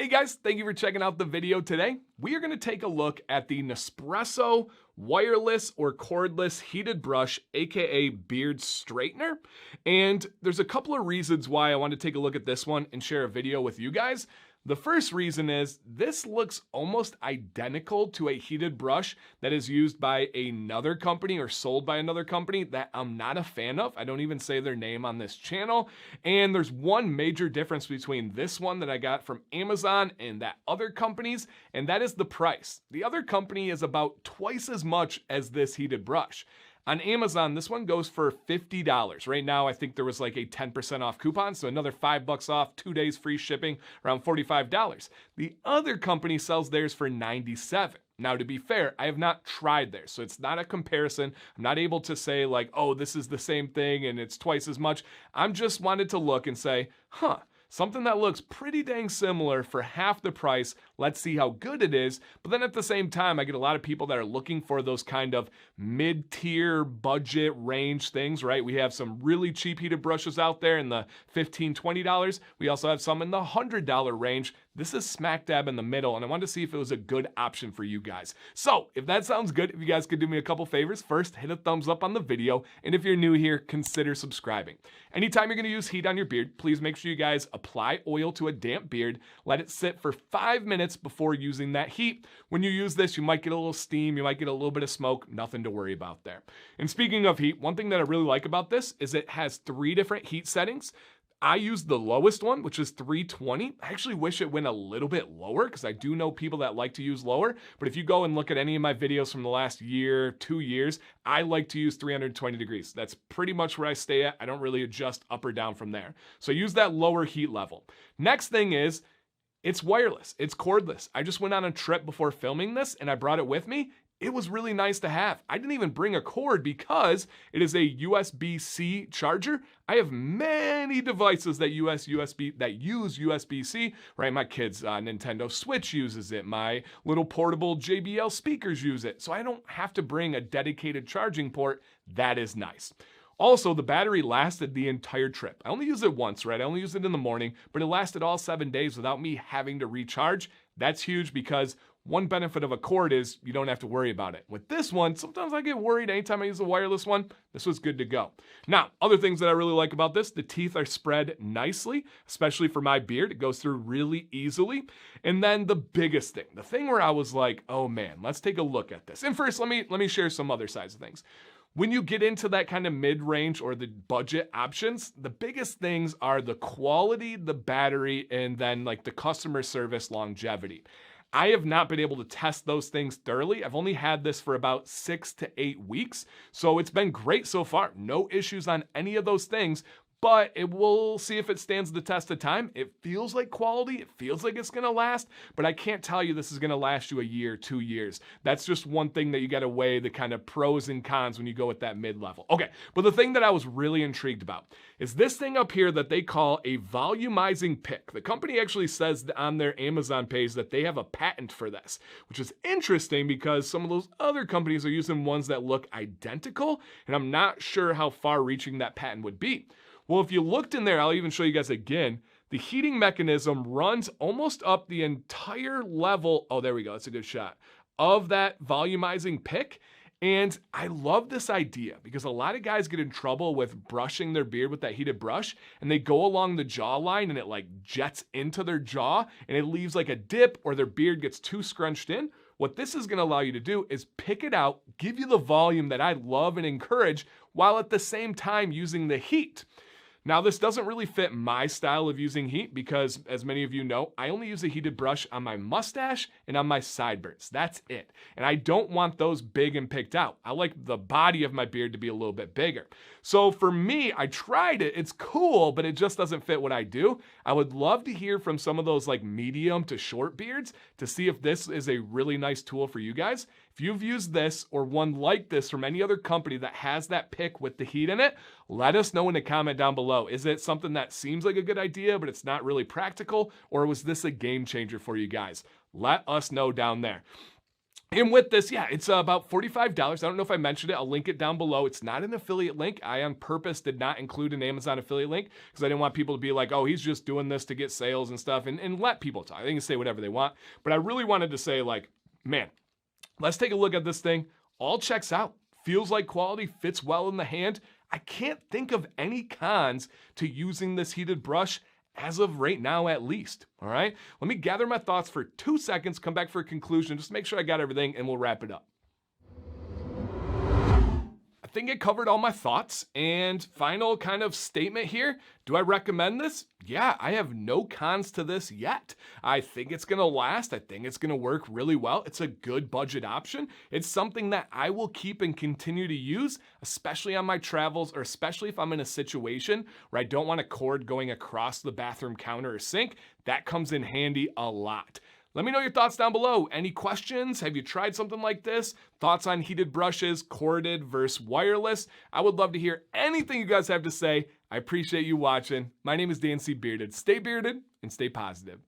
Hey guys, thank you for checking out the video today. We are going to take a look at the Nespresso wireless or cordless heated brush, aka beard straightener. And there's a couple of reasons why I want to take a look at this one and share a video with you guys. The first reason is this looks almost identical to a heated brush that is used by another company or sold by another company that I'm not a fan of. I don't even say their name on this channel. And there's one major difference between this one that I got from Amazon and that other company's, and that is the price. The other company is about twice as much as this heated brush. On Amazon, this one goes for $50. Right now, I think there was like a 10% off coupon, so another $5 off, 2 days free shipping, around $45. The other company sells theirs for $97. Now, to be fair, I have not tried theirs, so it's not a comparison. I'm not able to say like, oh, this is the same thing and it's twice as much. I'm just wanted to look and say, something that looks pretty dang similar for half the price. Let's see how good it is. But then at the same time, I get a lot of people that are looking for those kind of mid-tier budget range things, right? We have some really cheap heated brushes out there in the $15, $20. We also have some in the $100 range. This is smack dab in the middle, and I wanted to see if it was a good option for you guys. So if that sounds good, if you guys could do me a couple favors, first hit a thumbs up on the video, and if you're new here, consider subscribing. Anytime you're gonna use heat on your beard, please make sure you guys apply oil to a damp beard, let it sit for 5 minutes before using that heat. When you use this, you might get a little steam, you might get a little bit of smoke, nothing to worry about there. And speaking of heat, one thing that I really like about this is it has 3 different heat settings. I use the lowest one, which is 320. I actually wish it went a little bit lower because I do know people that like to use lower. But if you go and look at any of my videos from the last year, 2 years, I like to use 320 degrees. That's pretty much where I stay at. I don't really adjust up or down from there. So use that lower heat level. Next thing is, it's wireless, it's cordless. I just went on a trip before filming this and I brought it with me. It was really nice to have. I didn't even bring a cord because it is a USB-C charger. I have many devices that use USB-C, right? My kids' Nintendo Switch uses it. My little portable JBL speakers use it. So I don't have to bring a dedicated charging port. That is nice. Also, the battery lasted the entire trip. I only used it once, right? I only used it in the morning, but it lasted all 7 days without me having to recharge. That's huge because one benefit of a cord is you don't have to worry about it. With this one, sometimes I get worried anytime I use a wireless one. This was good to go. Now, other things that I really like about this, the teeth are spread nicely, especially for my beard. It goes through really easily. And then the biggest thing, the thing where I was like, oh man, let's take a look at this. And first, let me share some other sides of things. When you get into that kind of mid-range or the budget options, the biggest things are the quality, the battery, and then like the customer service longevity. I have not been able to test those things thoroughly. I've only had this for about 6 to 8 weeks, so it's been great so far. No issues on any of those things, but we'll see if it stands the test of time. It feels like quality. It feels like it's gonna last, but I can't tell you this is gonna last you a year, 2 years. That's just one thing that you gotta weigh the kind of pros and cons when you go at that mid-level. Okay, but the thing that I was really intrigued about is this thing up here that they call a volumizing pick. The company actually says on their Amazon page that they have a patent for this, which is interesting because some of those other companies are using ones that look identical, and I'm not sure how far-reaching that patent would be. Well, if you looked in there, I'll even show you guys again, the heating mechanism runs almost up the entire level, oh, there we go, that's a good shot, of that volumizing pick. And I love this idea because a lot of guys get in trouble with brushing their beard with that heated brush and they go along the jawline and it like jets into their jaw and it leaves like a dip or their beard gets too scrunched in. What this is gonna allow you to do is pick it out, give you the volume that I love and encourage while at the same time using the heat. Now, this doesn't really fit my style of using heat because, as many of you know, I only use a heated brush on my mustache and on my sideburns. That's it. And I don't want those big and picked out. I like the body of my beard to be a little bit bigger. So for me, I tried it. It's cool, but it just doesn't fit what I do. I would love to hear from some of those like medium to short beards to see if this is a really nice tool for you guys. If you've used this or one like this from any other company that has that pick with the heat in it, let us know in the comment down below. Is it something that seems like a good idea, but it's not really practical? Or was this a game changer for you guys? Let us know down there. And with this, yeah, it's about $45. I don't know if I mentioned it. I'll link it down below. It's not an affiliate link. I, on purpose, did not include an Amazon affiliate link because I didn't want people to be like, oh, he's just doing this to get sales and stuff, and let people talk. They can say whatever they want. But I really wanted to say, like, man, let's take a look at this thing. All checks out. Feels like quality, fits well in the hand. I can't think of any cons to using this heated brush as of right now, at least. All right, let me gather my thoughts for 2 seconds, come back for a conclusion, just make sure I got everything, and we'll wrap it up. I think it covered all my thoughts. And final kind of statement here, do I recommend this? Yeah, I have no cons to this yet. I think it's gonna last. I think it's gonna work really well. It's a good budget option. It's something that I will keep and continue to use, especially on my travels, or especially if I'm in a situation where I don't want a cord going across the bathroom counter or sink. That comes in handy a lot. Let me know your thoughts down below. Any questions? Have you tried something like this? Thoughts on heated brushes, corded versus wireless? I would love to hear anything you guys have to say. I appreciate you watching. My name is Dan C. Bearded. Stay bearded and stay positive.